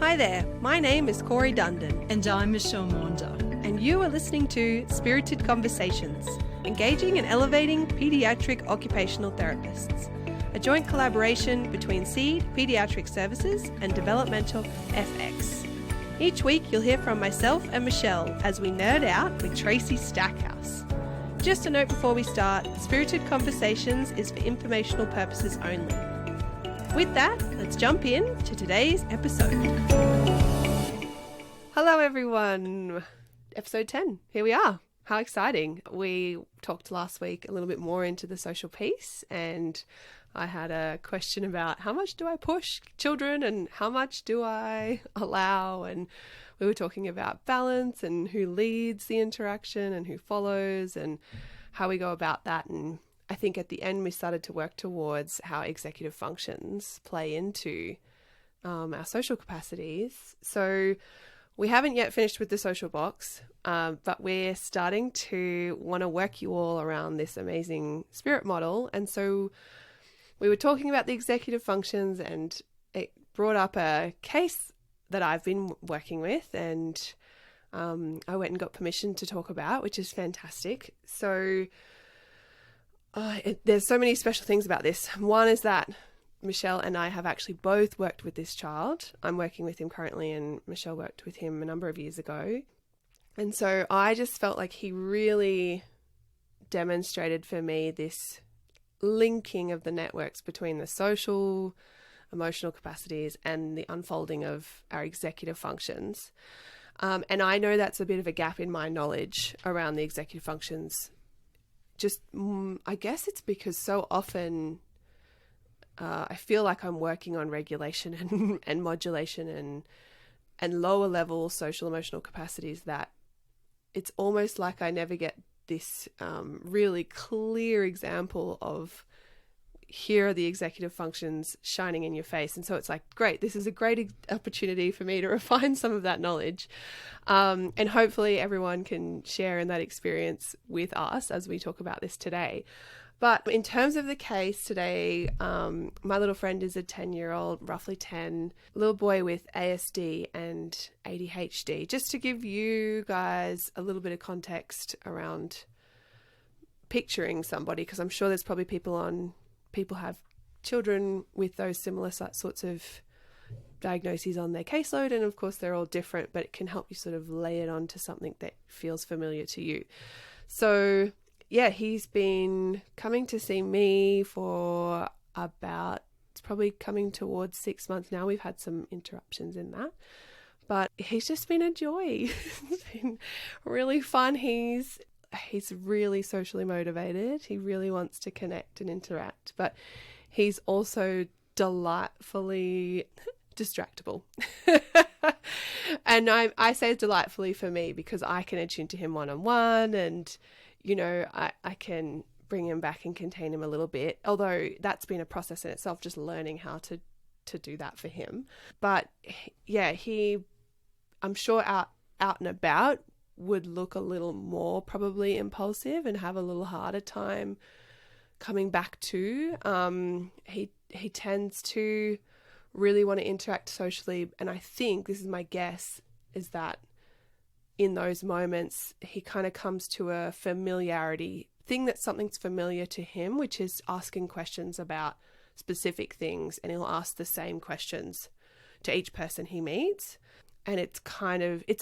Hi there, my name is Corey Dundon. And I'm Michelle Maunder. And you are listening to Spirited Conversations, engaging and elevating pediatric occupational therapists, a joint collaboration between SEED Pediatric Services and Developmental FX. Each week you'll hear from myself and Michelle as we nerd out with Tracy Stackhouse. Just a note before we start, Spirited Conversations is for informational purposes only. With that, let's jump in to today's episode. Hello everyone, episode 10, here we are. How exciting. We talked last week a little bit more into the social piece, and I had a question about how much do I push children and how much do I allow, and we were talking about balance and who leads the interaction and who follows and how we go about that. And I think at the end we started to work towards how executive functions play into our social capacities. So we haven't yet finished with the social box, but we're starting to want to work you all around this amazing spirit model. And so we were talking about the executive functions, and it brought up a case that I've been working with, and I went and got permission to talk about, which is fantastic. So there's so many special things about this. One is that Michelle and I have actually both worked with this child. I'm working with him currently, and Michelle worked with him a number of years ago. And so I just felt like he really demonstrated for me this linking of the networks between the social, emotional capacities and the unfolding of our executive functions. And I know that's a bit of a gap in my knowledge around the executive functions. Just, I guess it's because so often I feel like I'm working on regulation and modulation and lower level social emotional capacities, that it's almost like I never get this really clear example of here are the executive functions shining in your face. And so it's like, great, this is a great opportunity for me to refine some of that knowledge. And hopefully everyone can share in that experience with us as we talk about this today. But in terms of the case today, my little friend is a 10-year-old, roughly 10, little boy with ASD and ADHD. Just to give you guys a little bit of context around picturing somebody, because I'm sure there's probably people have children with those similar sorts of diagnoses on their caseload, and of course they're all different, but it can help you sort of lay it onto something that feels familiar to you. So yeah, he's been coming to see me for it's probably coming towards 6 months now. We've had some interruptions in that, but he's just been a joy. It's been really fun. He's really socially motivated. He really wants to connect and interact, but he's also delightfully distractible. And I say delightfully for me because I can attune to him one-on-one, and you know, I can bring him back and contain him a little bit, although that's been a process in itself, just learning how to do that for him. But yeah, I'm sure out and about would look a little more probably impulsive and have a little harder time coming back to. He tends to really want to interact socially, and I think, this is my guess, is that in those moments he kind of comes to a familiarity thing, that something's familiar to him, which is asking questions about specific things, and he'll ask the same questions to each person he meets, and it's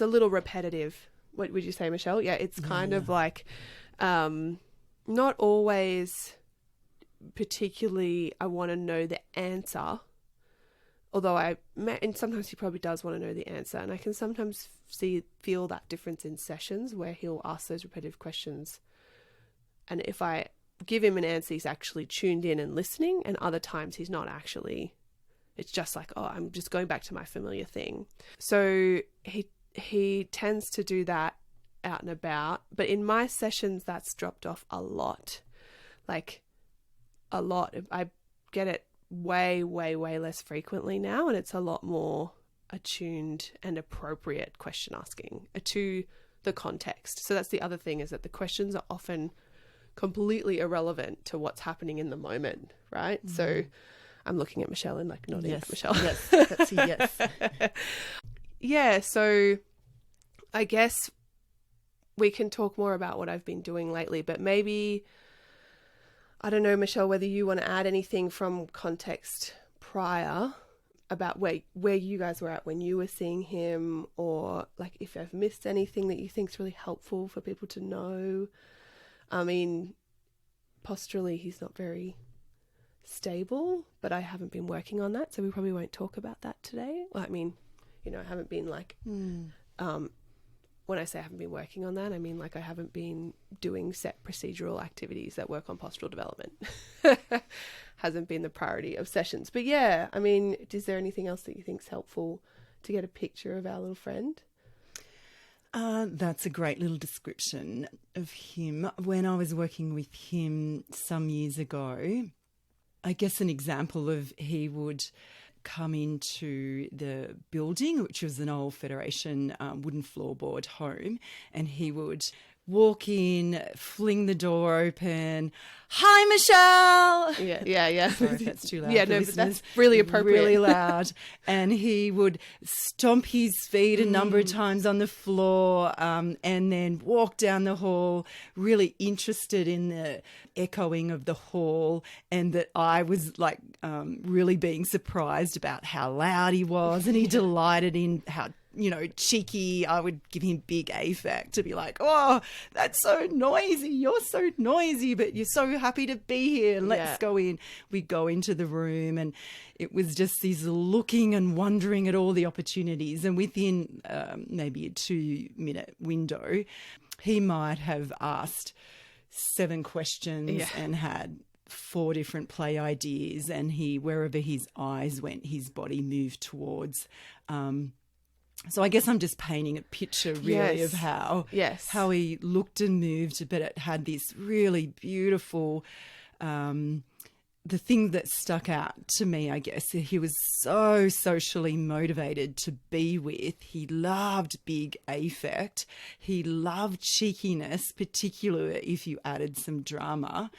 a little repetitive. What would you say, Michelle? Yeah, it's kind of like not always particularly I want to know the answer, although and sometimes he probably does want to know the answer, and I can sometimes feel that difference in sessions where he'll ask those repetitive questions, and if I give him an answer, he's actually tuned in and listening, and other times he's not actually. It's just like, oh, I'm just going back to my familiar thing. So he tends to do that out and about, but in my sessions that's dropped off a lot. Like a lot. I get it way less frequently now, and it's a lot more attuned and appropriate question asking to the context. So that's the other thing, is that the questions are often completely irrelevant to what's happening in the moment, right? Mm-hmm. So I'm looking at Michelle and like nodding Yes, at Michelle. yes, that's a yes. Yeah, so I guess we can talk more about what I've been doing lately, but maybe, I don't know, Michelle, whether you want to add anything from context prior about where you guys were at when you were seeing him, or like if I've missed anything that you think is really helpful for people to know. I mean, posturally, he's not very stable, but I haven't been working on that, so we probably won't talk about that today. Well, I mean, you know, I haven't been like, when I say I haven't been working on that, I mean like I haven't been doing set procedural activities that work on postural development. Hasn't been the priority of sessions. But yeah, I mean, is there anything else that you think is helpful to get a picture of our little friend? That's a great little description of him. When I was working with him some years ago, I guess an example of he would come into the building, which was an old Federation wooden floorboard home, and he would walk in, fling the door open. Hi, Michelle. Yeah. Sorry if that's too loud. Yeah, for no, listeners. but that's really appropriate. Really loud. And he would stomp his feet a number of times on the floor, and then walk down the hall, really interested in the echoing of the hall, and that I was like really being surprised about how loud he was, and he delighted in how, you know, cheeky. I would give him big affect to be like, oh, that's so noisy. You're so noisy, but you're so happy to be here. Let's go in. We go into the room, and it was just these looking and wondering at all the opportunities. And within maybe a 2-minute window, he might have asked 7 questions and had 4 different play ideas. And wherever his eyes went, his body moved towards. So I guess I'm just painting a picture really of how he looked and moved, but it had this really beautiful, the thing that stuck out to me, I guess, he was so socially motivated to be with. He loved big affect. He loved cheekiness, particularly if you added some drama.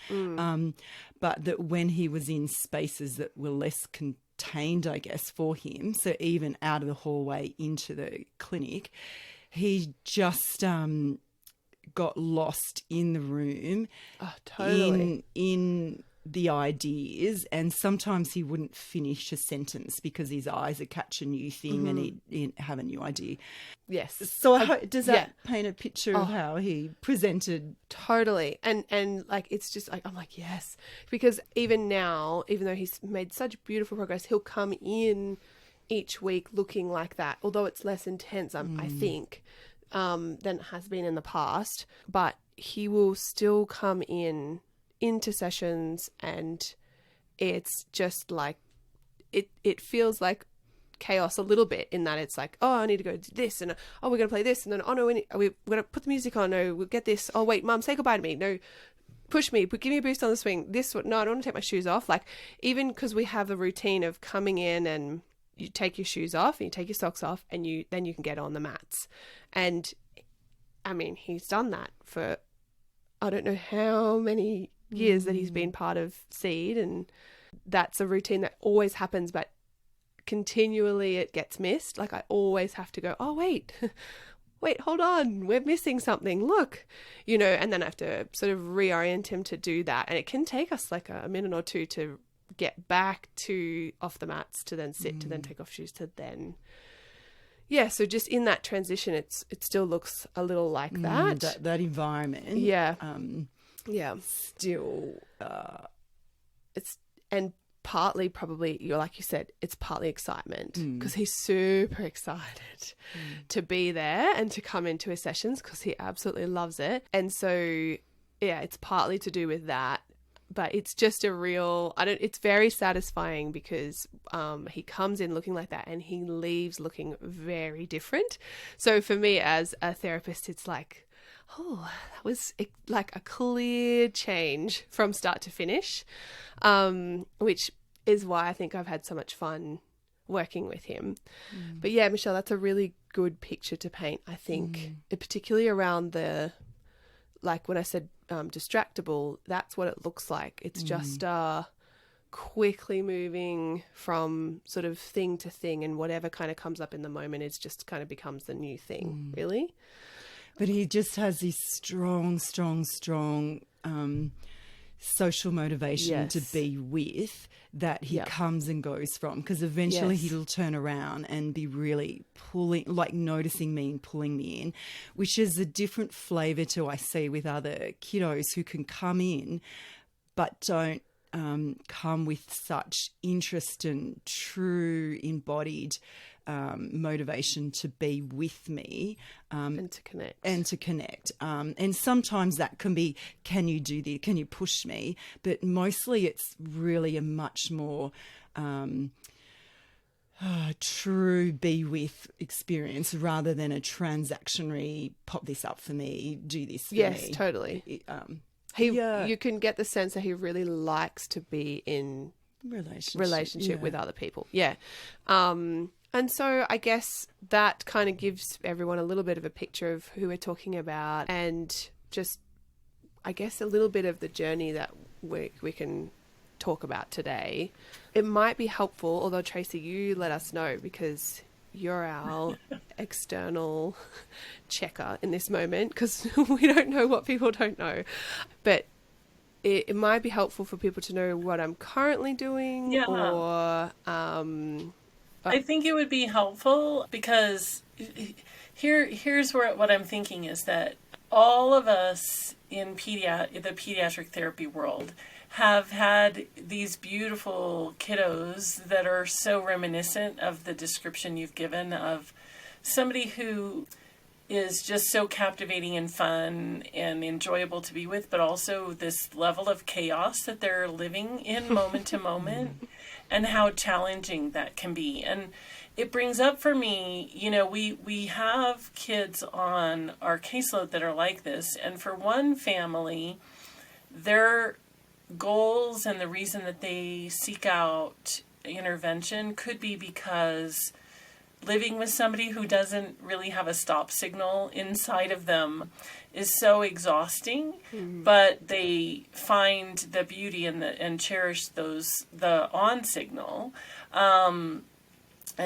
But that when he was in spaces that were less contained, I guess, for him, so even out of the hallway into the clinic, he just got lost in the room. Oh, totally. In the ideas, and sometimes he wouldn't finish a sentence because his eyes would catch a new thing and he'd have a new idea. Yes. So does that paint a picture of how he presented? Totally. And like, it's just like, I'm like, yes. Because even now, even though he's made such beautiful progress, he'll come in each week looking like that, although it's less intense, I think, than it has been in the past. But he will still come into sessions, and it's just like, it feels like chaos a little bit, in that it's like, oh, I need to go do this, and oh, we're going to play this, and then, oh no, we're going to put the music on, no, we'll get this, oh wait, Mum, say goodbye to me, no, push me, but give me a boost on the swing, this, no, I don't want to take my shoes off. Like, even because we have the routine of coming in and you take your shoes off and you take your socks off, and then you can get on the mats. And I mean, he's done that for I don't know how many years that he's been part of Seed, and that's a routine that always happens, but continually it gets missed. Like, I always have to go, oh wait, hold on, we're missing something, look, you know, and then I have to sort of reorient him to do that, and it can take us like a minute or two to get back to off the mats, to then sit, to then take off shoes, to then so just in that transition, it still looks a little like that environment still it's, and partly probably, like you said, it's partly excitement, because he's super excited to be there and to come into his sessions, because he absolutely loves it. And so it's partly to do with that, but it's just it's very satisfying, because he comes in looking like that and he leaves looking very different. So for me as a therapist, it's like, oh, that was like a clear change from start to finish, which is why I think I've had so much fun working with him. But yeah, Michelle, that's a really good picture to paint, I think, particularly around the, like when I said distractible, that's what it looks like. It's just quickly moving from sort of thing to thing, and whatever kind of comes up in the moment is just kind of becomes the new thing, really. But he just has this strong social motivation to be with that he comes and goes from, because eventually he'll turn around and be really pulling, like noticing me and pulling me in, which is a different flavour to I see with other kiddos who can come in but don't come with such interest and true embodied motivation to be with me And to connect. And sometimes that can be, can you do this? Can you push me? But mostly it's really a much more true be with experience rather than a transactionary pop this up for me, do this for me. Yes, totally. You can get the sense that he really likes to be in relationship with other people. Yeah. And so I guess that kind of gives everyone a little bit of a picture of who we're talking about, and just, I guess, a little bit of the journey that we can talk about today. It might be helpful, although Tracy, you let us know because you're our external checker in this moment, because we don't know what people don't know. But it might be helpful for people to know what I'm currently doing, or I think it would be helpful because here's what I'm thinking is that all of us in the pediatric therapy world have had these beautiful kiddos that are so reminiscent of the description you've given of somebody who is just so captivating and fun and enjoyable to be with, but also this level of chaos that they're living in moment to moment, and how challenging that can be. And it brings up for me, we have kids on our caseload that are like this, and for one family, their goals and the reason that they seek out intervention could be because living with somebody who doesn't really have a stop signal inside of them is so exhausting, but they find the beauty and cherish the on signal. And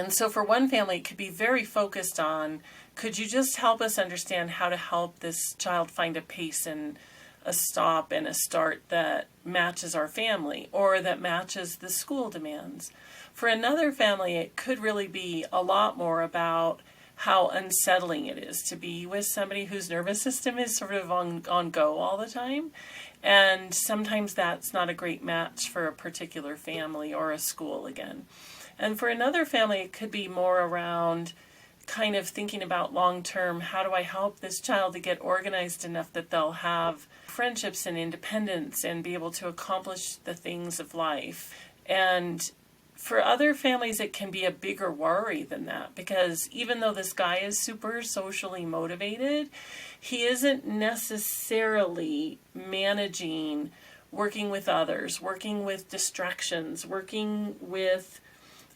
so for one family, it could be very focused on, could you just help us understand how to help this child find a pace and a stop and a start that matches our family or that matches the school demands? For another family, it could really be a lot more about how unsettling it is to be with somebody whose nervous system is sort of on go all the time. And sometimes that's not a great match for a particular family or a school again. And for another family, it could be more around kind of thinking about long-term, how do I help this child to get organized enough that they'll have friendships and independence and be able to accomplish the things of life. And for other families, it can be a bigger worry than that, because even though this guy is super socially motivated, he isn't necessarily managing working with others, working with distractions, working with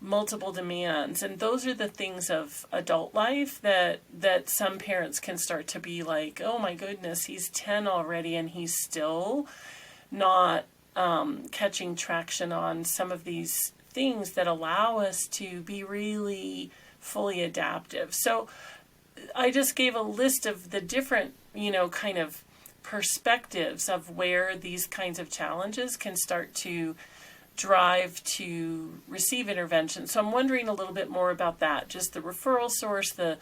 multiple demands. And those are the things of adult life that some parents can start to be like, oh my goodness, he's 10 already and he's still not catching traction on some of these things that allow us to be really fully adaptive. So I just gave a list of the different, kind of perspectives of where these kinds of challenges can start to drive to receive intervention. So I'm wondering a little bit more about that, just the referral source, the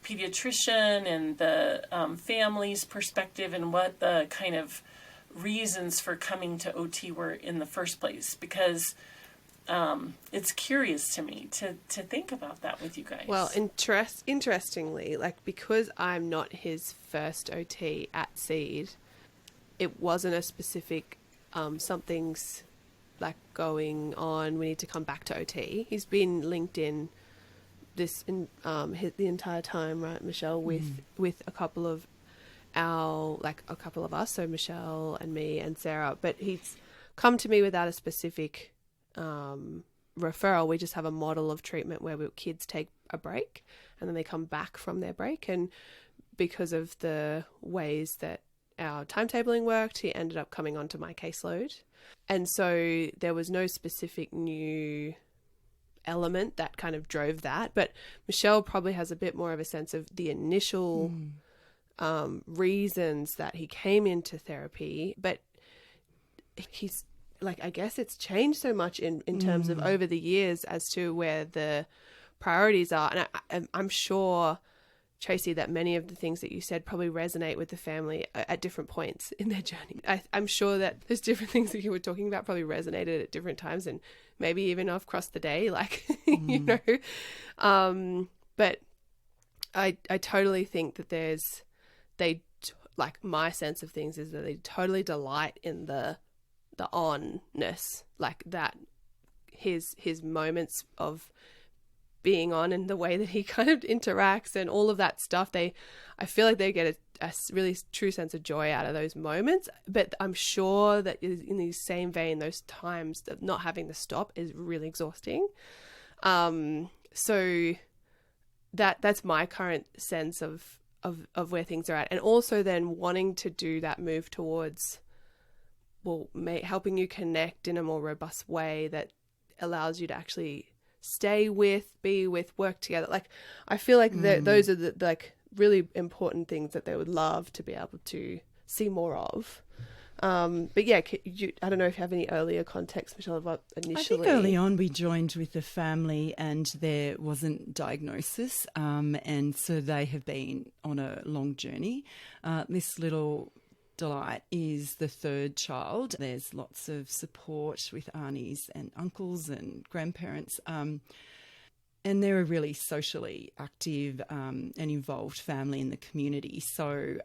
pediatrician and the family's perspective, and what the kind of reasons for coming to OT were in the first place, because it's curious to me to think about that with you guys. Well, interestingly, because I'm not his first OT at Seed, it wasn't a specific something's going on, we need to come back to OT. He's been linked in the entire time, right, Michelle, with a couple of us, so Michelle and me and Sarah, but he's come to me without a specific referral. We just have a model of treatment where kids take a break and then they come back from their break, and because of the ways that our timetabling worked, he ended up coming onto my caseload. And so there was no specific new element that kind of drove that. But Michelle probably has a bit more of a sense of the initial reasons that he came into therapy. But he's like, I guess it's changed so much in terms of over the years as to where the priorities are. And I'm sure, Tracy, that many of the things that you said probably resonate with the family at different points in their journey. I'm sure that there's different things that you were talking about probably resonated at different times, and maybe even across the day, like, you know. But I totally think that like, my sense of things is that they totally delight in the onness, like that, his moments of being on and the way that he kind of interacts and all of that stuff. I feel like they get a really true sense of joy out of those moments. But I'm sure that in the same vein, those times of not having to stop is really exhausting. So that's my current sense of where things are at. And also then wanting to do that move towards, helping you connect in a more robust way that allows you to actually be with, work together. Like, I feel like those are the like really important things that they would love to be able to see more of. But yeah, I don't know if you have any earlier context, Michelle, about initially. I think early on we joined with the family and there wasn't diagnosis, and so they have been on a long journey. This little Delight is the third child. There's lots of support with aunties and uncles and grandparents, and they're a really socially active and involved family in the community. So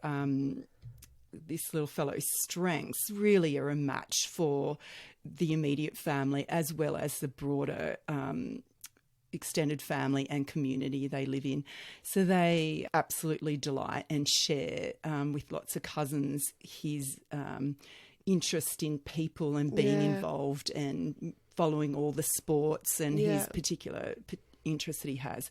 this little fellow's strengths really are a match for the immediate family as well as the broader extended family and community they live in. So they absolutely delight and share with lots of cousins his interest in people and being involved and following all the sports and his particular interest that he has.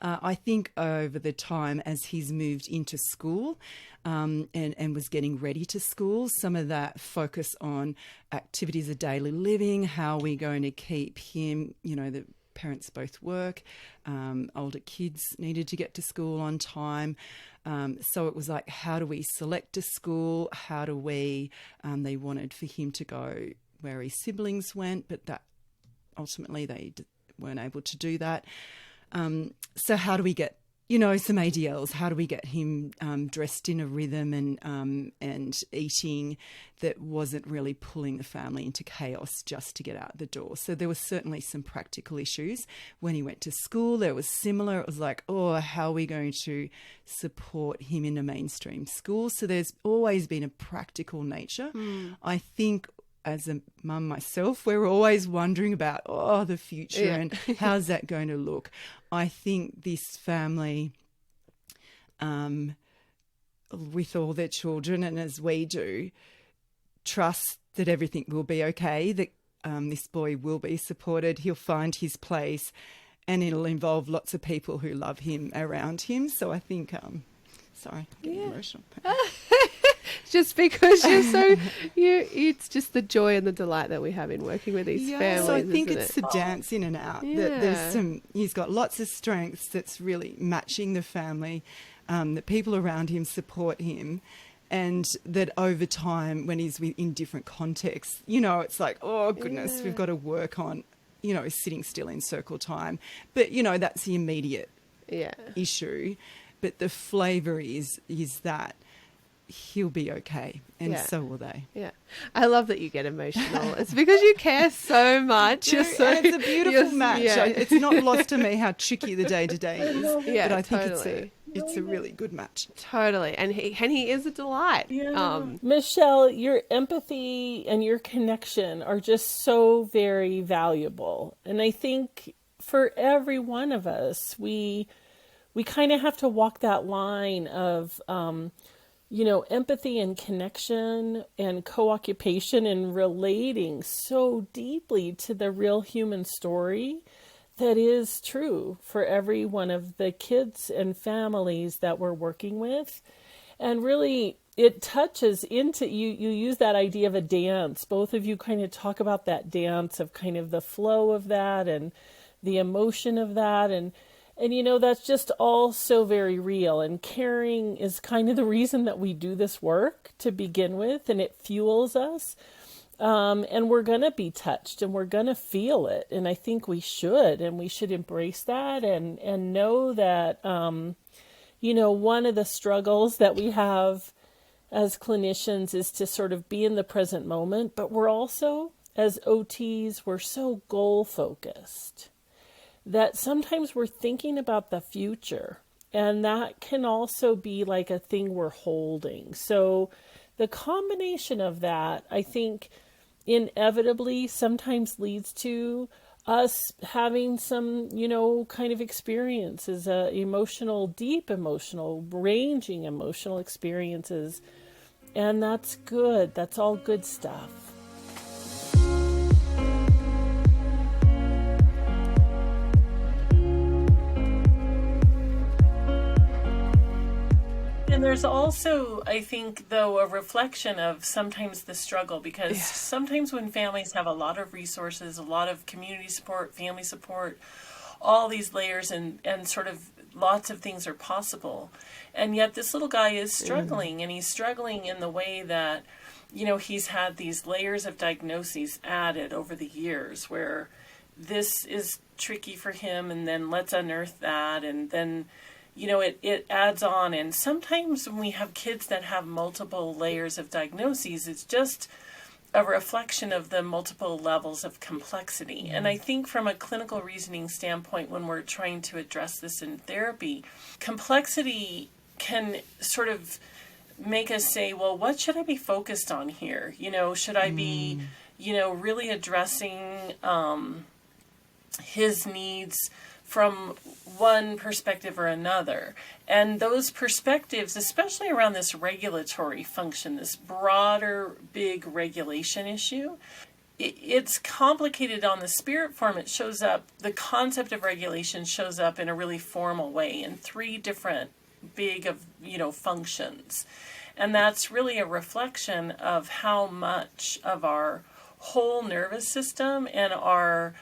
I think over the time as he's moved into school and was getting ready to school, some of that focus on activities of daily living, how we're going to keep him, the parents both work, older kids needed to get to school on time. So it was like, how do we select a school? How do we, they wanted for him to go where his siblings went, but that ultimately they weren't able to do that. So how do we get, some ADLs? How do we get him dressed in a rhythm and eating that wasn't really pulling the family into chaos just to get out the door? So there was certainly some practical issues. When he went to school, there was similar. It was like, how are we going to support him in a mainstream school? So there's always been a practical nature. I think as a mum myself, we're always wondering about, the future and how's that going to look? I think this family, with all their children, and as we do, trust that everything will be okay, that this boy will be supported, he'll find his place, and it'll involve lots of people who love him around him. So I think, sorry, getting emotional. Just because it's just the joy and the delight that we have in working with these families. So I think isn't it's it? the dance in and out. That there's he's got lots of strengths that's really matching the family, that people around him support him, and that over time when he's in different contexts, it's like, oh goodness, we've got to work on, sitting still in circle time. But, that's the immediate issue. But the flavour is that he'll be okay, and so will they. Yeah, I love that you get emotional. It's because you care so much. It's a beautiful match. It's not lost to me how tricky the day-to-day is. But I think it's a really good match. Totally, and he is a delight. Michelle, your empathy and your connection are just so very valuable, and I think for every one of us, we kind of have to walk that line of empathy and connection and co-occupation and relating so deeply to the real human story that is true for every one of the kids and families that we're working with. And really, it touches into, you use that idea of a dance. Both of you kind of talk about that dance of kind of the flow of that and the emotion of that. And that's just all so very real. And caring is kind of the reason that we do this work to begin with, and it fuels us. And we're going to be touched and we're going to feel it. And I think we should embrace that and know that, one of the struggles that we have as clinicians is to sort of be in the present moment, but we're also, as OTs, we're so goal focused that sometimes we're thinking about the future, and that can also be like a thing we're holding. So the combination of that, I think, inevitably sometimes leads to us having some, kind of experiences, deep emotional, ranging emotional experiences. And that's good. That's all good stuff. And there's also, I think, though, a reflection of sometimes the struggle, because sometimes when families have a lot of resources, a lot of community support, family support, all these layers and sort of lots of things are possible. And yet this little guy is struggling, and he's struggling in the way that, he's had these layers of diagnoses added over the years where this is tricky for him, and then let's unearth that, and then it adds on. And sometimes when we have kids that have multiple layers of diagnoses, it's just a reflection of the multiple levels of complexity. And I think from a clinical reasoning standpoint, when we're trying to address this in therapy, complexity can sort of make us say, well, what should I be focused on here? Should I be, really addressing his needs from one perspective or another? And those perspectives, especially around this regulatory function, this broader, big regulation issue, it's complicated on the spirit form. It shows up, the concept of regulation shows up in a really formal way in 3 different big functions. And that's really a reflection of how much of our whole nervous system and our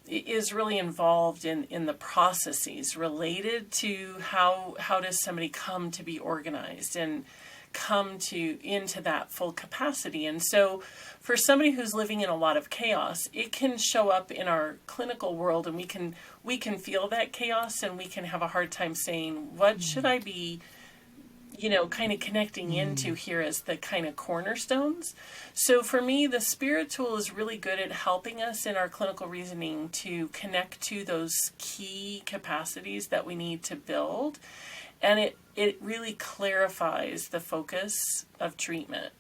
is really involved in the processes related to how does somebody come to be organized and come into that full capacity. And so for somebody who's living in a lot of chaos, it can show up in our clinical world, and we can feel that chaos, and we can have a hard time saying, what should I be kind of connecting into here as the kind of cornerstones. So for me, the spirit tool is really good at helping us in our clinical reasoning to connect to those key capacities that we need to build. And it really clarifies the focus of treatment.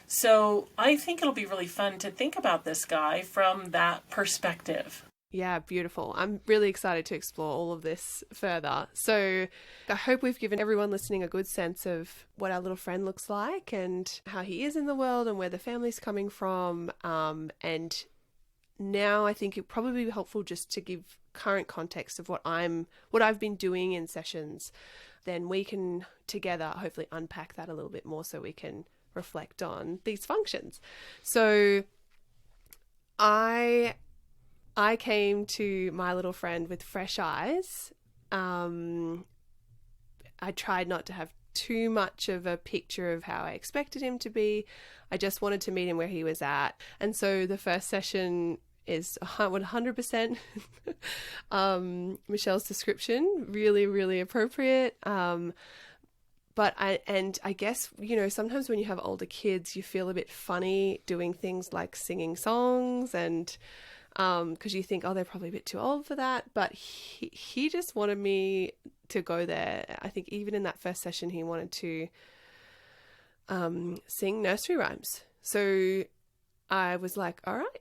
So I think it'll be really fun to think about this guy from that perspective. Yeah, beautiful. I'm really excited to explore all of this further. So I hope we've given everyone listening a good sense of what our little friend looks like and how he is in the world and where the family's coming from. And now I think it'd probably be helpful just to give current context of what I've been doing in sessions. Then we can together hopefully unpack that a little bit more so we can reflect on these functions. So I came to my little friend with fresh eyes. I tried not to have too much of a picture of how I expected him to be. I just wanted to meet him where he was at. And so the first session is 100% Michelle's description, really, really appropriate. But I guess, sometimes when you have older kids, you feel a bit funny doing things like singing songs and because you think, oh, they're probably a bit too old for that. But he just wanted me to go there. I think even in that first session, he wanted to sing nursery rhymes. So I was like, all right,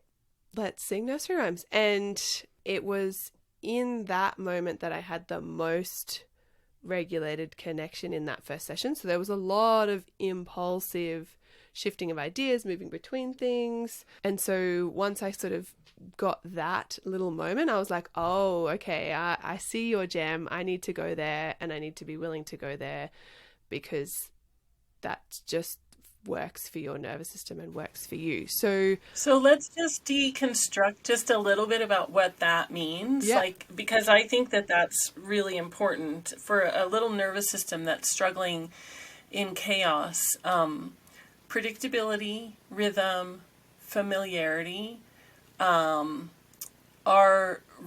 let's sing nursery rhymes. And it was in that moment that I had the most regulated connection in that first session. So there was a lot of impulsive shifting of ideas, moving between things. And so once I sort of got that little moment, I was like, oh, okay, I see your jam. I need to go there, and I need to be willing to go there because that just works for your nervous system and works for you. So let's just deconstruct just a little bit about what that means. Yeah. Because I think that that's really important for a little nervous system that's struggling in chaos. Predictability, rhythm, familiarity, are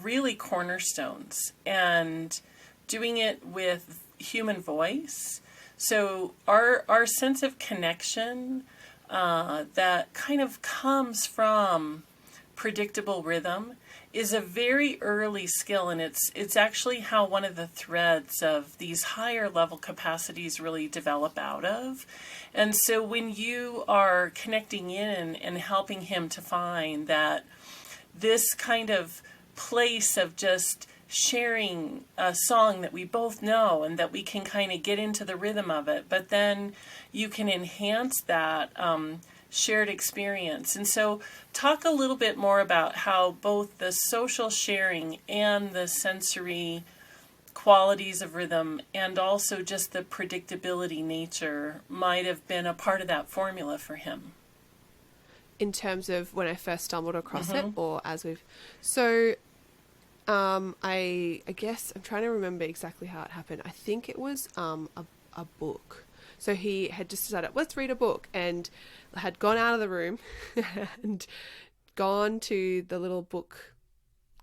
really cornerstones, and doing it with human voice. So our sense of connection that kind of comes from predictable rhythm is a very early skill, and it's actually how one of the threads of these higher level capacities really develop out of. And so when you are connecting in and helping him to find that this kind of place of just sharing a song that we both know and that we can kind of get into the rhythm of it, but then you can enhance that shared experience. And so talk a little bit more about how both the social sharing and the sensory qualities of rhythm and also just the predictability nature might have been a part of that formula for him. In terms of when I first stumbled across it, or as we've... So I guess I'm trying to remember exactly how it happened. I think it was a book. So he had just decided, let's read a book, and had gone out of the room and gone to the little book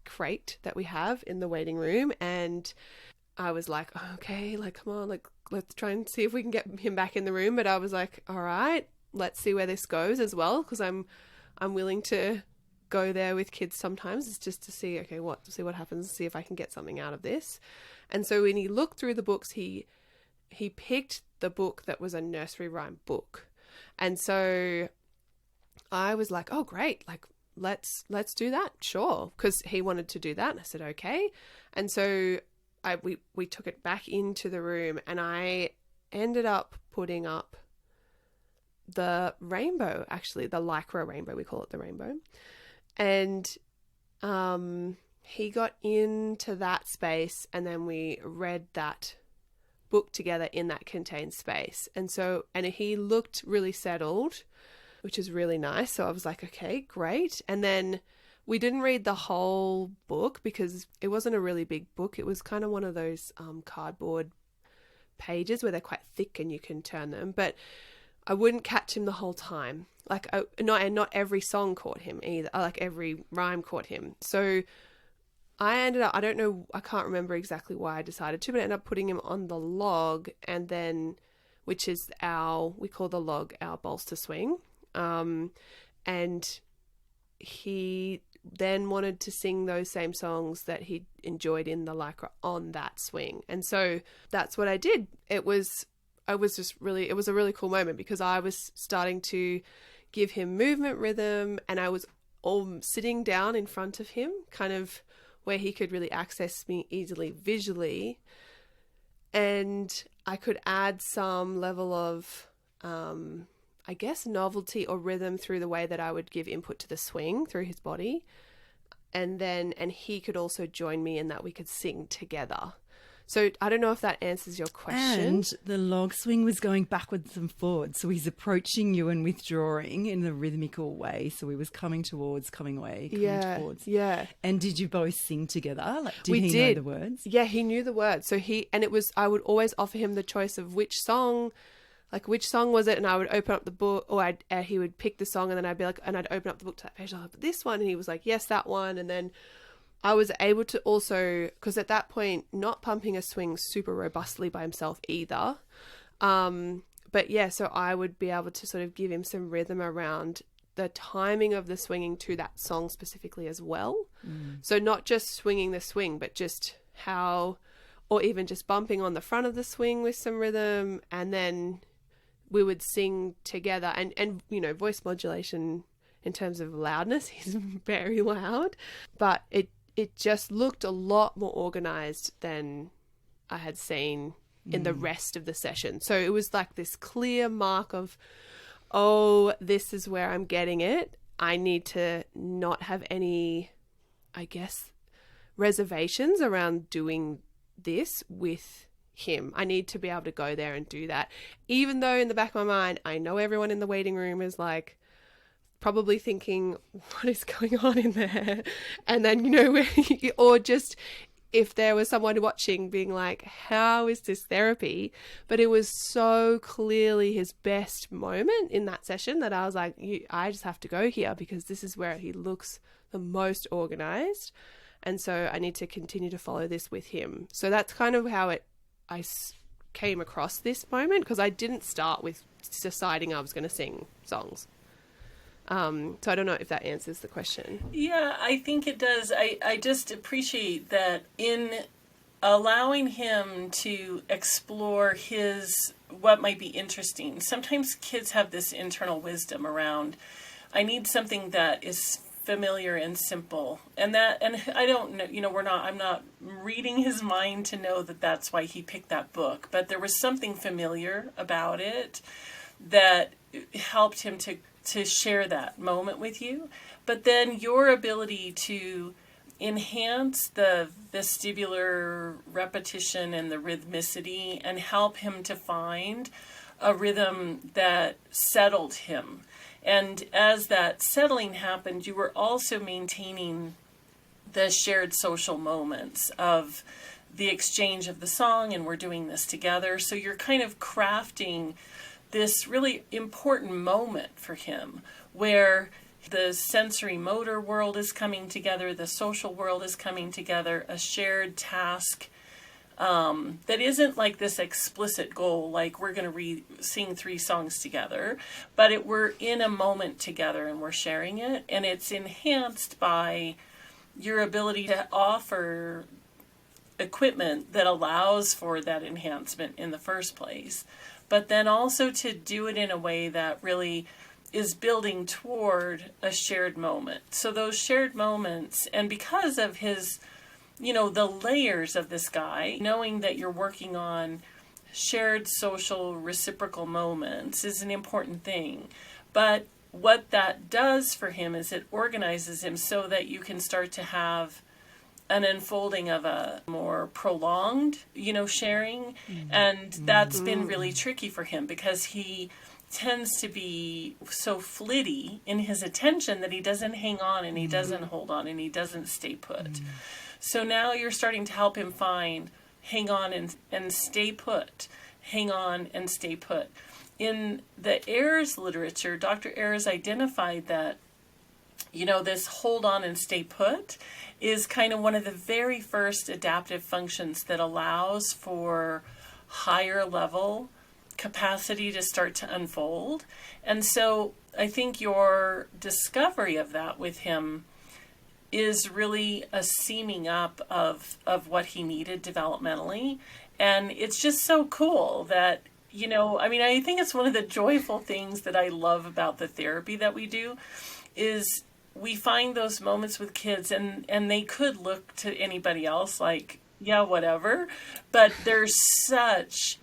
crate that we have in the waiting room. And I was like, okay, like, come on, like, let's try and see if we can get him back in the room. But I was like, all right, let's see where this goes as well, because I'm willing to go there with kids sometimes. It's just to see, okay, see what happens, see if I can get something out of this. And so when he looked through the books, he picked the book that was a nursery rhyme book. And so I was like, oh great, like let's do that, sure, because he wanted to do that. And I said okay. And so we took it back into the room, and I ended up putting up the rainbow, actually the lycra rainbow, we call it the rainbow. And he got into that space, and then we read that book together in that contained space. And he looked really settled, which is really nice. So I was like, okay, great. And then we didn't read the whole book because it wasn't a really big book. It was kind of one of those cardboard pages where they're quite thick and you can turn them. But I wouldn't catch him the whole time. Not every song caught him either. Like every rhyme caught him. So I ended up, I can't remember exactly why I decided to, but I ended up putting him on the log, and then, which is we call the log our bolster swing. And he then wanted to sing those same songs that he enjoyed in the lycra on that swing. And so that's what I did. It was a really cool moment because I was starting to give him movement rhythm, and I was all sitting down in front of him, kind of where he could really access me easily visually. And I could add some level of, I guess, novelty or rhythm through the way that I would give input to the swing through his body. And he could also join me in that we could sing together. So I don't know if that answers your question. And the log swing was going backwards and forwards. So he's approaching you and withdrawing in a rhythmical way. So he was coming towards. Yeah. And did you both sing together? Like, did we he know the words? Yeah, he knew the words. So I would always offer him the choice of which song was it? And I would open up the book, or he would pick the song, and then I'd be like, and I'd open up the book to that page, I'll have this one. And he was like, yes, that one. And then I was able to also, because at that point, not pumping a swing super robustly by himself either. But yeah, so I would be able to sort of give him some rhythm around the timing of the swinging to that song specifically as well. So not just swinging the swing, but just how, or even just bumping on the front of the swing with some rhythm. And then we would sing together, and voice modulation in terms of loudness, he's very loud, but it just looked a lot more organized than I had seen in the rest of the session. So it was like this clear mark of, oh, this is where I'm getting it. I need to not have any, I guess, reservations around doing this with him. I need to be able to go there and do that. Even though in the back of my mind, I know everyone in the waiting room is like probably thinking, what is going on in there? And then, or just if there was someone watching being like, how is this therapy? But it was so clearly his best moment in that session that I was like, I just have to go here because this is where he looks the most organized. And so I need to continue to follow this with him. So that's kind of how I came across this moment, because I didn't start with deciding I was going to sing songs. So I don't know if that answers the question. Yeah, I think it does. I just appreciate that in allowing him to explore what might be interesting. Sometimes kids have this internal wisdom around, I need something that is familiar and simple, and I don't know, I'm not reading his mind to know that that's why he picked that book, but there was something familiar about it that helped him to share that moment with you. But then your ability to enhance the vestibular repetition and the rhythmicity and help him to find a rhythm that settled him. And as that settling happened, you were also maintaining the shared social moments of the exchange of the song, and we're doing this together. So you're kind of crafting this really important moment for him where the sensory motor world is coming together, the social world is coming together, a shared task that isn't like this explicit goal, like we're going to sing 3 songs together, but we're in a moment together and we're sharing it, and it's enhanced by your ability to offer equipment that allows for that enhancement in the first place, but then also to do it in a way that really is building toward a shared moment. So those shared moments, and because of his the layers of this guy, knowing that you're working on shared social reciprocal moments is an important thing. But what that does for him is it organizes him so that you can start to have an unfolding of a more prolonged, sharing. And that's been really tricky for him because he tends to be so flitty in his attention that he doesn't hang on and he doesn't hold on and he doesn't stay put. So now you're starting to help him find, hang on and stay put, hang on and stay put. In the Ayers literature, Dr. Ayers identified that, this hold on and stay put is kind of one of the very first adaptive functions that allows for higher level capacity to start to unfold. And so I think your discovery of that with him is really a seaming up of what he needed developmentally. And it's just so cool that, I think it's one of the joyful things that I love about the therapy that we do is we find those moments with kids and they could look to anybody else like, yeah, whatever. But there's such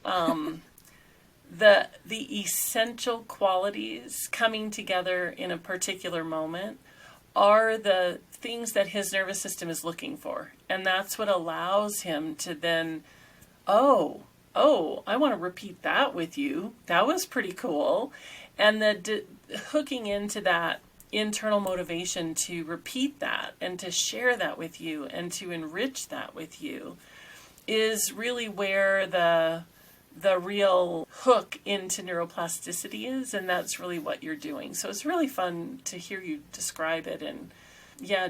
the essential qualities coming together in a particular moment are the things that his nervous system is looking for. And that's what allows him to then, I want to repeat that with you. That was pretty cool. And hooking into that internal motivation to repeat that and to share that with you and to enrich that with you is really where the real hook into neuroplasticity is, and that's really what you're doing. So it's really fun to hear you describe it, and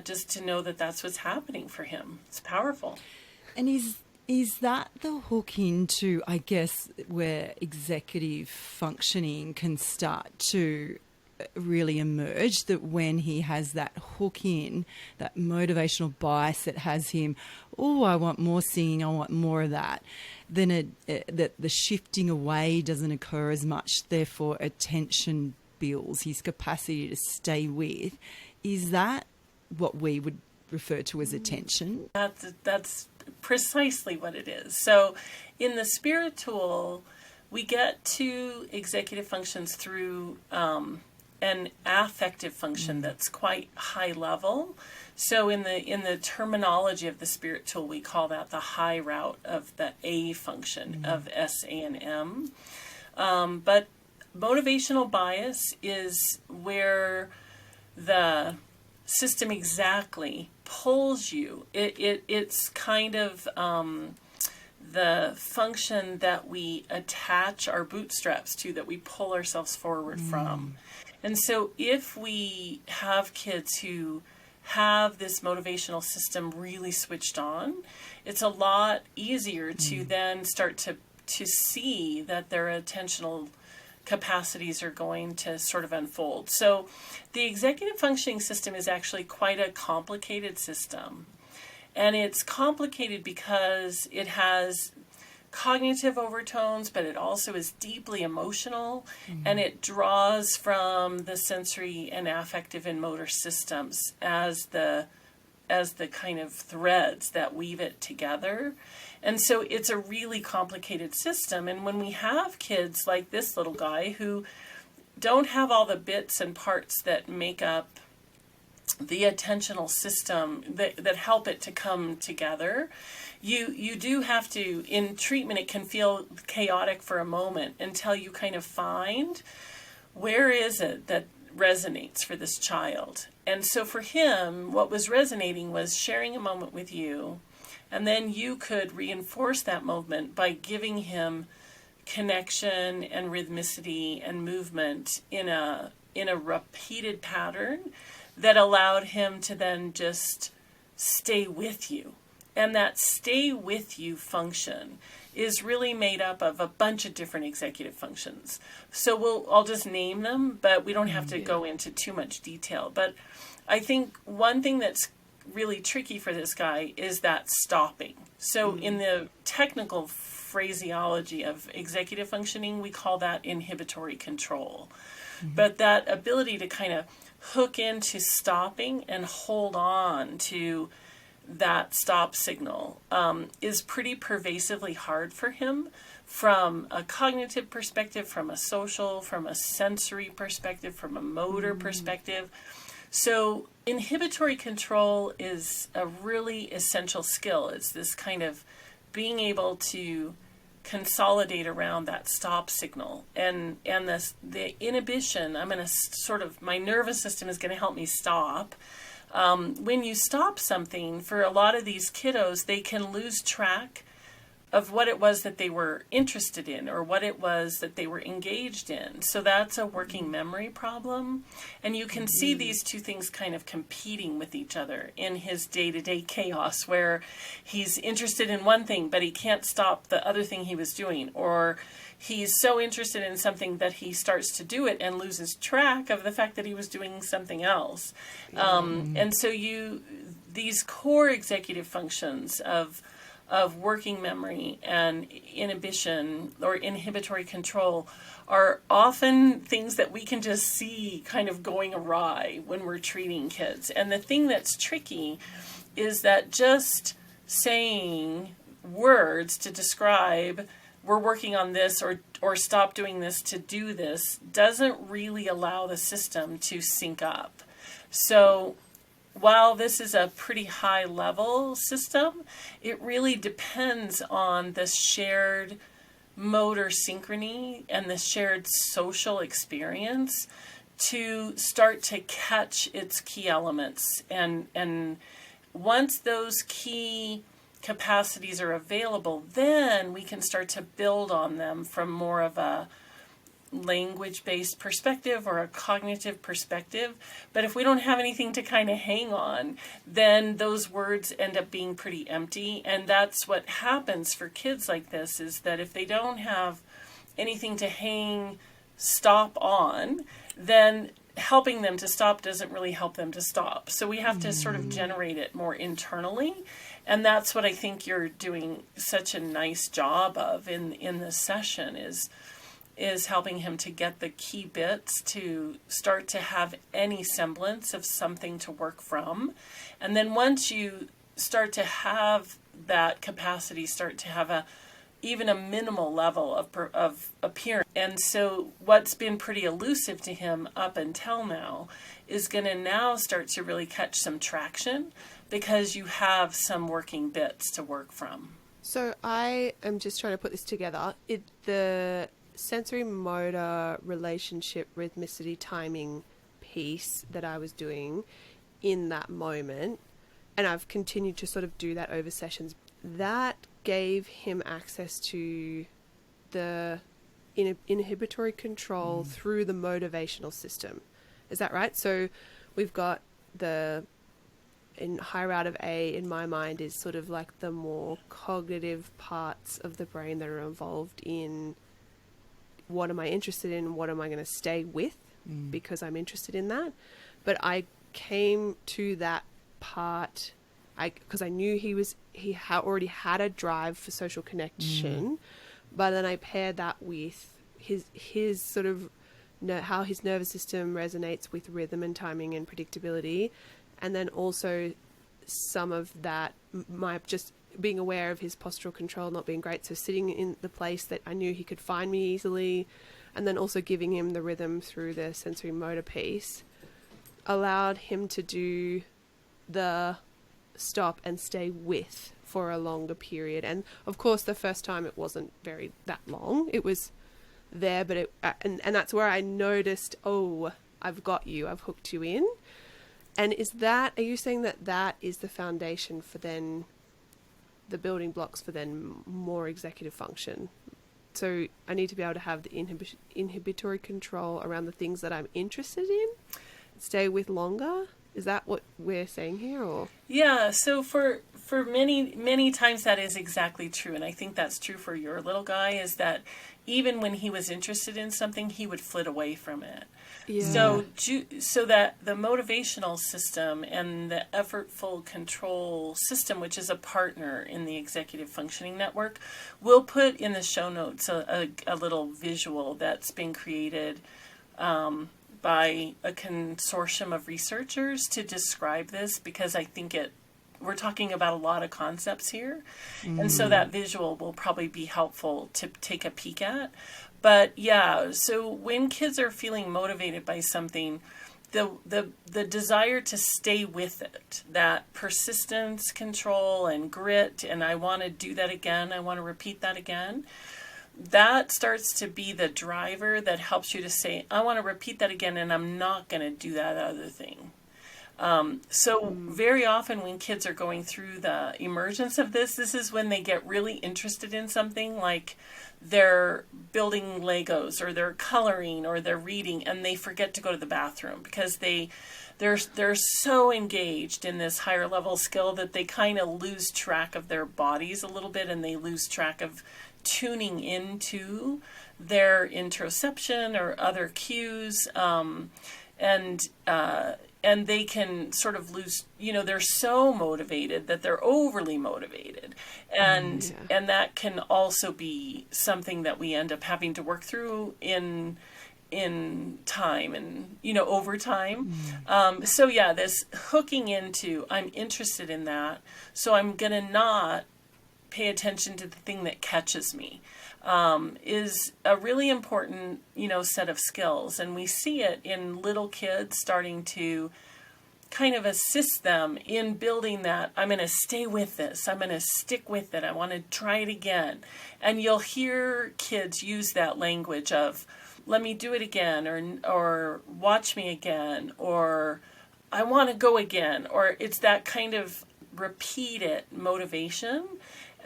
just to know that that's what's happening for him. It's powerful. And is that the hook into, I guess, where executive functioning can start to really emerge, that when he has that hook in, that motivational bias that has him, I want more singing, I want more of that, then that the shifting away doesn't occur as much, therefore attention builds, his capacity to stay with. Is that what we would refer to as attention? That's precisely what it is. So in the Spirit tool, we get to executive functions through an affective function that's quite high level. So in the terminology of the spirit tool, we call that the high route of the A function of S, A, and M. But motivational bias is where the system exactly pulls you. It's kind of the function that we attach our bootstraps to, that we pull ourselves forward from. And so if we have kids who have this motivational system really switched on, it's a lot easier to then start to see that their attentional capacities are going to sort of unfold. So the executive functioning system is actually quite a complicated system. And it's complicated because it has cognitive overtones, but it also is deeply emotional, and it draws from the sensory and affective and motor systems as the kind of threads that weave it together. And so it's a really complicated system. And when we have kids like this little guy who don't have all the bits and parts that make up the attentional system that help it to come together, you do have to, in treatment, it can feel chaotic for a moment until you kind of find where is it that resonates for this child. And so for him, what was resonating was sharing a moment with you, and then you could reinforce that moment by giving him connection and rhythmicity and movement in a repeated pattern that allowed him to then just stay with you. And that stay with you function is really made up of a bunch of different executive functions. So I'll just name them, but we don't have to go into too much detail. But I think one thing that's really tricky for this guy is that stopping. So in the technical phraseology of executive functioning, we call that inhibitory control. But that ability to kind of hook into stopping and hold on to that stop signal is pretty pervasively hard for him from a cognitive perspective, from a social, from a sensory perspective, from a motor perspective. So inhibitory control is a really essential skill. It's this kind of being able to consolidate around that stop signal, and the inhibition. I'm going to sort of, my nervous system is going to help me stop. When you stop something, for a lot of these kiddos, they can lose track of what it was that they were interested in or what it was that they were engaged in. So that's a working memory problem. And you can see these two things kind of competing with each other in his day-to-day chaos, where he's interested in one thing, but he can't stop the other thing he was doing. Or he's so interested in something that he starts to do it and loses track of the fact that he was doing something else. And so these core executive functions of working memory and inhibition or inhibitory control are often things that we can just see kind of going awry when we're treating kids. And the thing that's tricky is that just saying words to describe we're working on this or stop doing this to do this doesn't really allow the system to sync up. So while this is a pretty high level system, it really depends on the shared motor synchrony and the shared social experience to start to catch its key elements. And once those key capacities are available, then we can start to build on them from more of a language-based perspective or a cognitive perspective. But if we don't have anything to kind of hang on, then those words end up being pretty empty. And that's what happens for kids like this, is that if they don't have anything to hang stop on, then helping them to stop doesn't really help them to stop. So we have to sort of generate it more internally. And that's what I think you're doing such a nice job of in this session, is helping him to get the key bits to start to have any semblance of something to work from. And then once you start to have that capacity, start to have a even a minimal level of appearance. And so what's been pretty elusive to him up until now is going to now start to really catch some traction because you have some working bits to work from. So I am just trying to put this together. The sensory motor relationship rhythmicity timing piece that I was doing in that moment, and I've continued to sort of do that over sessions, that gave him access to the inhibitory control through the motivational system. Is that right? So we've got in higher out of A, in my mind, is sort of like the more cognitive parts of the brain that are involved in what am I interested in, what am I going to stay with, because I'm interested in that. But I came to that part because I knew he already had a drive for social connection, but then I paired that with his sort of how his nervous system resonates with rhythm and timing and predictability, and then also some of that, my just being aware of his postural control not being great, so sitting in the place that I knew he could find me easily, and then also giving him the rhythm through the sensory motor piece, allowed him to do the stop and stay with for a longer period. And of course the first time it wasn't that long, it was there, but and that's where I noticed, oh, I've got you, I've hooked you in. And are you saying that is the foundation for then the building blocks for then more executive function? So I need to be able to have the inhibitory control around the things that I'm interested in, stay with longer. Is that what we're saying here, or? Yeah, so for many, many times that is exactly true. And I think that's true for your little guy, is that even when he was interested in something, he would flit away from it. Yeah. So that the motivational system and the effortful control system, which is a partner in the executive functioning network, we'll put in the show notes a little visual that's been created by a consortium of researchers to describe this, because I think we're talking about a lot of concepts here. And so that visual will probably be helpful to take a peek at. But yeah, so when kids are feeling motivated by something, the desire to stay with it, that persistence, control, and grit, and I want to do that again, I want to repeat that again, that starts to be the driver that helps you to say, I want to repeat that again, and I'm not going to do that other thing. Very often when kids are going through the emergence of this is when they get really interested in something, like they're building Legos or they're coloring or they're reading, and they forget to go to the bathroom because they're so engaged in this higher level skill that they kind of lose track of their bodies a little bit, and they lose track of tuning into their interoception or other cues, and they can sort of lose, they're so motivated that they're overly motivated. And that can also be something that we end up having to work through in time and, over time. This hooking into, I'm interested in that, so I'm going to not pay attention to the thing that catches me, is a really important, set of skills. And we see it in little kids starting to kind of assist them in building that, I'm going to stay with this, I'm going to stick with it, I want to try it again. And you'll hear kids use that language of, let me do it again, or watch me again, or I want to go again, or it's that kind of repeated motivation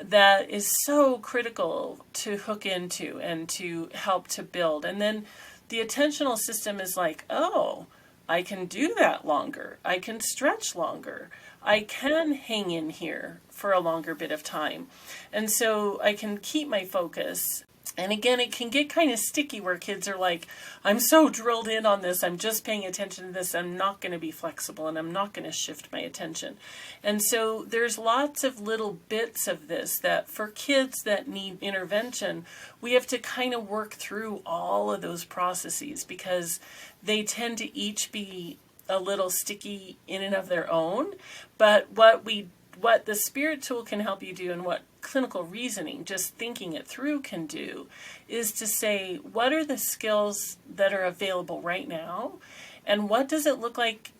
that is so critical to hook into and to help to build. And then the attentional system is like, oh, I can do that longer. I can stretch longer. I can hang in here for a longer bit of time. And so I can keep my focus. And again, it can get kind of sticky where kids are like, I'm so drilled in on this, I'm just paying attention to this, I'm not going to be flexible, and I'm not going to shift my attention. And so there's lots of little bits of this that for kids that need intervention, we have to kind of work through all of those processes, because they tend to each be a little sticky in and of their own. But what we what the spirit tool can help you do, and what clinical reasoning, just thinking it through, can do, is to say, what are the skills that are available right now, and what does it look like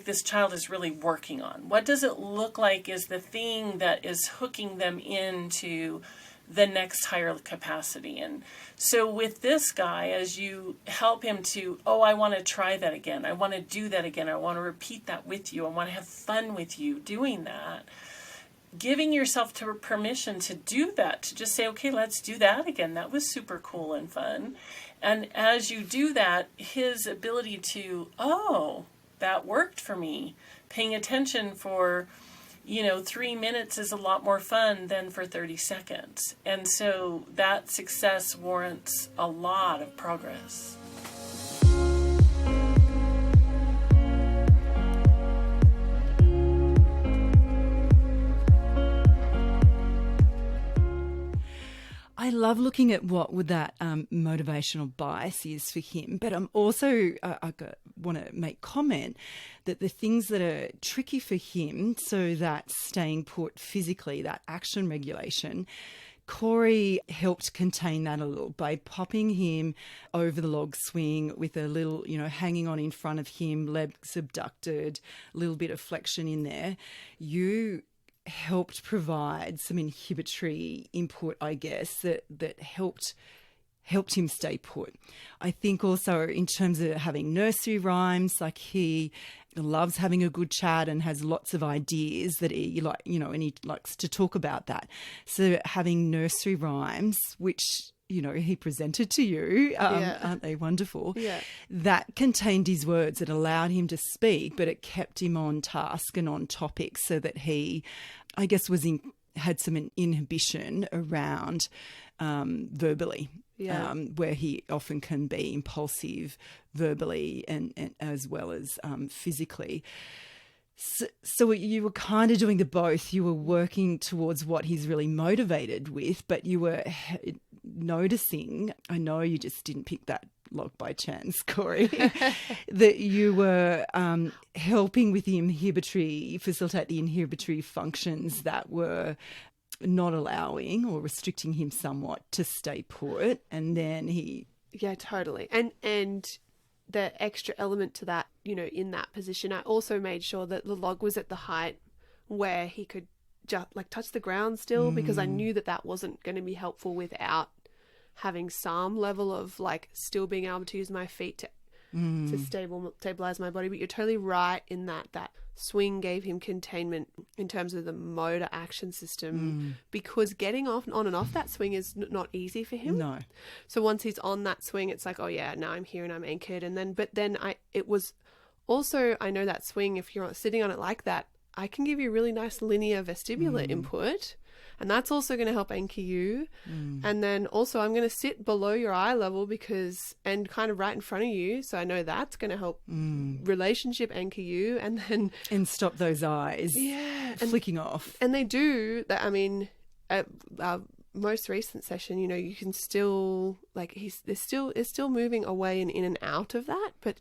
this child is really working on? What does it look like is the thing that is hooking them into the next higher capacity? And so with this guy, as you help him to, I want to try that again, I want to do that again, I want to repeat that with you, I want to have fun with you doing that, giving yourself to permission to do that, to just say, okay, let's do that again, that was super cool and fun. And as you do that, his ability to, that worked for me, paying attention for 3 minutes is a lot more fun than for 30 seconds. And so that success warrants a lot of progress. I love looking at what would that motivational bias is for him, but I'm also I want to make comment that the things that are tricky for him, so that staying put physically, that action regulation, Corey helped contain that a little by popping him over the log swing with a little, hanging on in front of him, legs abducted, a little bit of flexion in there. You helped provide some inhibitory input, I guess, that helped him stay put. I think also in terms of having nursery rhymes, like he loves having a good chat and has lots of ideas that he and he likes to talk about that. So having nursery rhymes, which he presented to you, aren't they wonderful? Yeah. That contained his words. It allowed him to speak, but it kept him on task and on topic so that he, I guess, had some inhibition around verbally, where he often can be impulsive verbally and as well as physically. So you were kind of doing the both. You were working towards what he's really motivated with, but you were noticing, I know you just didn't pick that log by chance, Corey, that you were helping with facilitate the inhibitory functions that were not allowing or restricting him somewhat to stay put. And then he... Yeah, totally. And the extra element to that, in that position, I also made sure that the log was at the height where he could just touch the ground still, because I knew that wasn't going to be helpful without having some level of still being able to use my feet to stabilize my body. But you're totally right in that swing gave him containment in terms of the motor action system, because getting on and off that swing is not easy for him. No. So once he's on that swing, it's like, oh yeah, now I'm here and I'm anchored. And then, it was also, I know that swing, if you're sitting on it like that, I can give you really nice linear vestibular input. And that's also going to help anchor you. And then also I'm going to sit below your eye level and kind of right in front of you. So I know that's going to help relationship anchor you. And stop those eyes flicking off. And they do that. I mean, at our most recent session, you can still, it's still moving away and in and out of that. But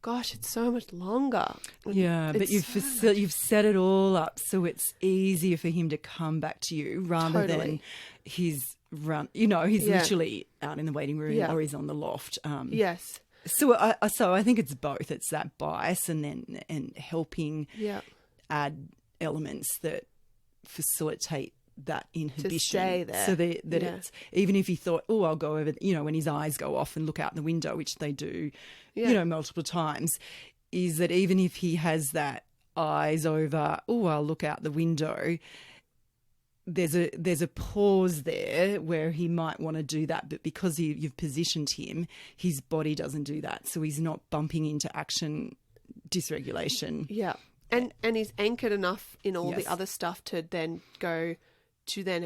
gosh, it's so much longer. Yeah, but you've set it all up so it's easier for him to come back to you rather than he's literally out in the waiting room or he's on the loft. Yes. So I think it's both. It's that bias and helping add elements that facilitate that inhibition to stay there. So that it's, even if he thought, I'll go over, when his eyes go off and look out the window, which they do, multiple times, is that even if he has that eyes over, I'll look out the window, there's a pause there where he might want to do that, but because you've positioned him, his body doesn't do that. So he's not bumping into action dysregulation. Yeah. And he's anchored enough in all the other stuff to then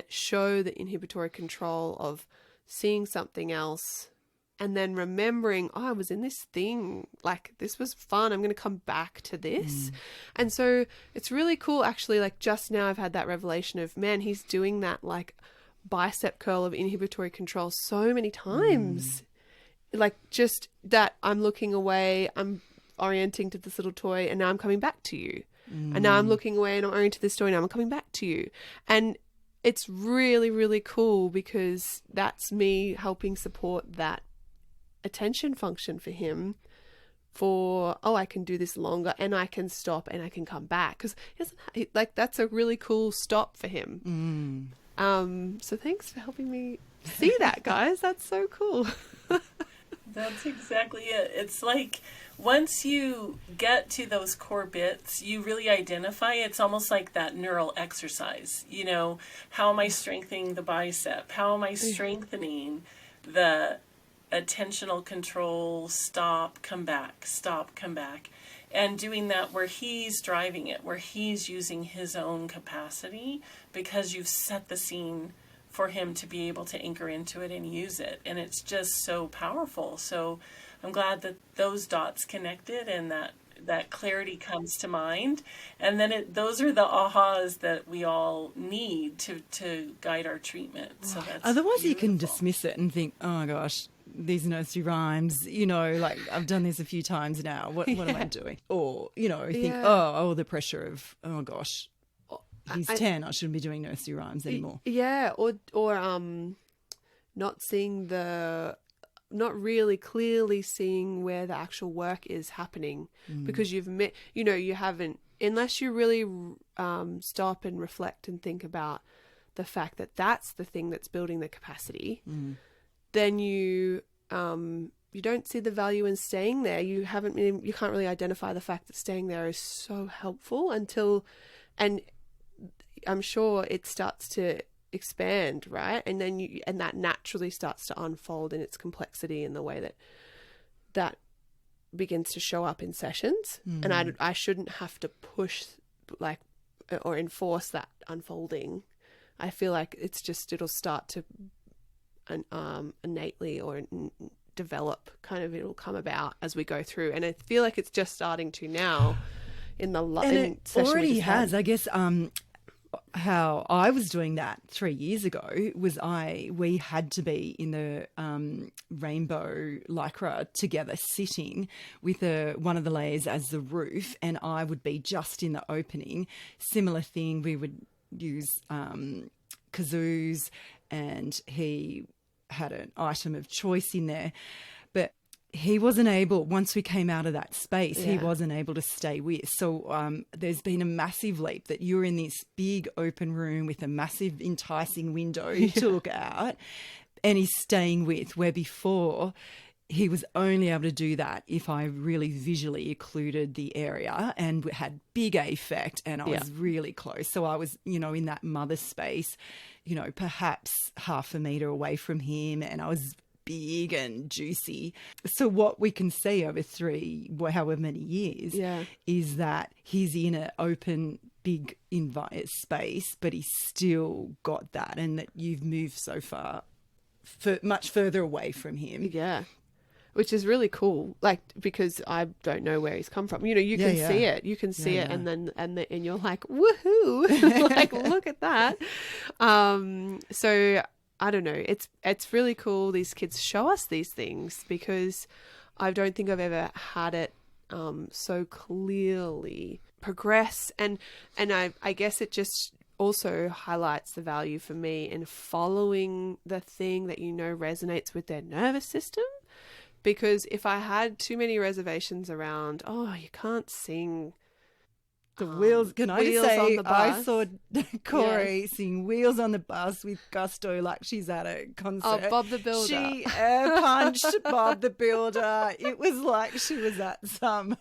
show the inhibitory control of seeing something else and then remembering, I was in this thing, this was fun, I'm going to come back to this. And so it's really cool, actually, just now I've had that revelation of, man, he's doing that bicep curl of inhibitory control so many times. Just that I'm looking away, I'm orienting to this little toy, and now I'm coming back to you. And now I'm looking away and I'm oriented to this story. Now I'm coming back to you. And it's really, really cool because that's me helping support that attention function for him for, I can do this longer and I can stop and I can come back. Because that's a really cool stop for him. So thanks for helping me see that, guys. That's so cool. That's exactly it. It's like once you get to those core bits, you really identify. It's almost like that neural exercise. You know, how am I strengthening the bicep? How am I strengthening the attentional control, stop, come back, stop, come back. And doing that where he's driving it, where he's using his own capacity, because you've set the scene for him to be able to anchor into it and use it. And it's just so powerful. So I'm glad that those dots connected and that clarity comes to mind. And then those are the ahas that we all need to guide our treatment. So that's otherwise beautiful. You can dismiss it and think, oh my gosh, these nursery rhymes, like I've done this a few times now. What am I doing? Or, think, the pressure of, oh gosh, he's 10. I shouldn't be doing nursery rhymes anymore. Yeah, or not really clearly seeing where the actual work is happening because you haven't, unless you really stop and reflect and think about the fact that that's the thing that's building the capacity, then you don't see the value in staying there. You can't really identify the fact that staying there is so helpful and I'm sure it starts to expand, right? And then that naturally starts to unfold in its complexity in the way that begins to show up in sessions. And I shouldn't have to push or enforce that unfolding. I feel like it'll start to innately or develop, it'll come about as we go through. And I feel like it's just starting to now in the it already has. I guess how I was doing that 3 years ago was we had to be in the rainbow lycra together, sitting with one of the layers as the roof, and I would be just in the opening. Similar thing, we would use kazoos, and he had an item of choice in there, but he wasn't able, once we came out of that space, he wasn't able to stay with. So there's been a massive leap that you're in this big open room with a massive enticing window to look out, and he's staying with, where before he was only able to do that if I really visually occluded the area and had big effect and I was really close. So I was, in that mother space, perhaps half a metre away from him, and I was big and juicy. So what we can see over however many years is that he's in an open, big space, but he's still got that, and that you've moved so far, much further away from him. Yeah. Which is really cool, because I don't know where he's come from. You can see it. You can see it, and you're like, woohoo! Look at that. So I don't know. It's really cool. These kids show us these things, because I don't think I've ever had it so clearly progress, and I guess it just also highlights the value for me in following the thing that resonates with their nervous system. Because if I had too many reservations around, you can't sing the wheels. Can I Wheels just say, on the bus. I saw Corey sing Wheels on the Bus with gusto, like she's at a concert. Oh, Bob the Builder. She punched Bob the Builder. It was like she was at some.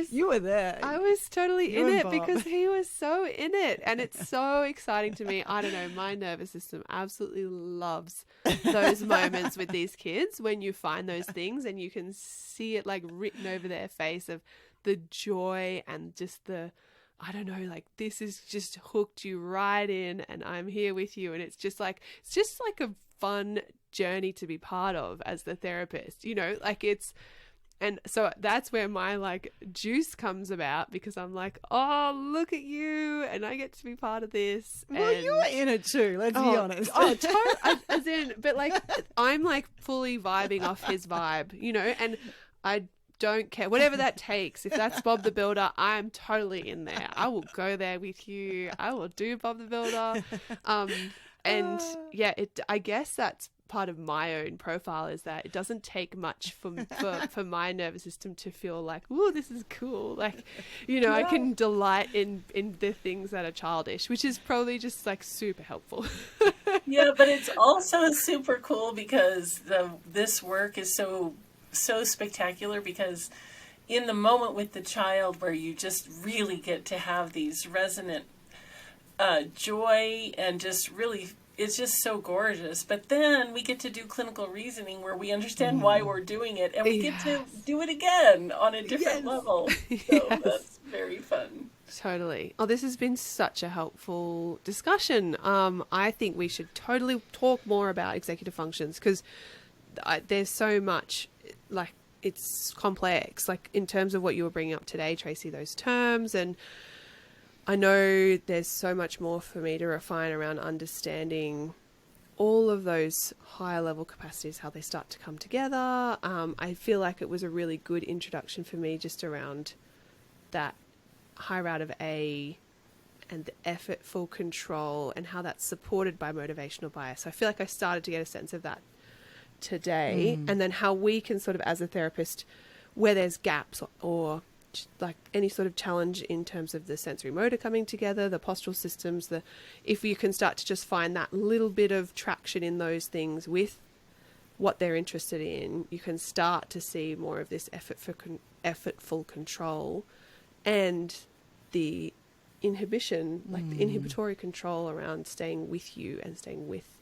You were there. I was totally in it Bob. because he was so in it, and it's so exciting to me. I don't know. My nervous system absolutely loves those moments with these kids when you find those things and you can see it written over their face of the joy and just this has just hooked you right in, and I'm here with you, and it's just like a fun journey to be part of as the therapist, and so that's where my juice comes about, because I'm like, oh, look at you, and I get to be part of this. Well, you were in it too, let's be honest. Oh, totally. I'm fully vibing off his vibe, and don't care. Whatever that takes. If that's Bob the Builder, I'm totally in there. I will go there with you. I will do Bob the Builder. And yeah, I guess that's part of my own profile, is that it doesn't take much for my nervous system to feel like, oh, this is cool. Like, you know, I can delight in the things that are childish, which is probably just like super helpful. Yeah, but it's also super cool because this work is so spectacular, because in the moment with the child where you just really get to have these resonant joy and just really, it's just so gorgeous. But then we get to do clinical reasoning where we understand why we're doing it, and we get to do it again on a different level. So that's very fun. Totally. Oh, this has been such a helpful discussion. I think we should totally talk more about executive functions, because there's so much, like, it's complex, like in terms of what you were bringing up today, Tracy, those terms. And I know there's so much more for me to refine around understanding all of those higher level capacities, how they start to come together. I feel like it was a really good introduction for me just around that high route of A and the effortful control and how that's supported by motivational bias. So I feel like I started to get a sense of that today, and then how we can sort of, as a therapist, where there's gaps or like any sort of challenge in terms of the sensory motor coming together, the postural systems, if you can start to just find that little bit of traction in those things with what they're interested in, you can start to see more of this effortful control and the inhibition, like the inhibitory control around staying with you and staying with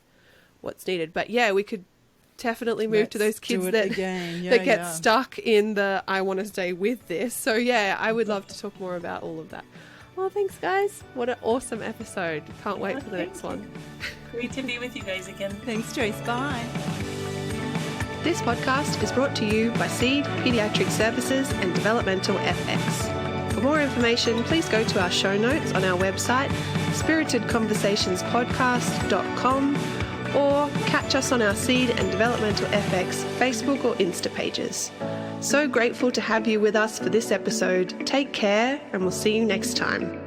what's needed. But yeah, we could definitely move to those kids that get stuck in the I want to stay with this. So yeah, I would love to talk more about all of that. Well, thanks guys. What an awesome episode. Can't wait for the next one. Great to be with you guys again. Thanks, Trace. Bye. This podcast is brought to you by SEED, Pediatric Services and Developmental FX. For more information, please go to our show notes on our website, spiritedconversationspodcast.com, or catch us on our SEED and Developmental FX Facebook or Insta pages. So grateful to have you with us for this episode. Take care, and we'll see you next time.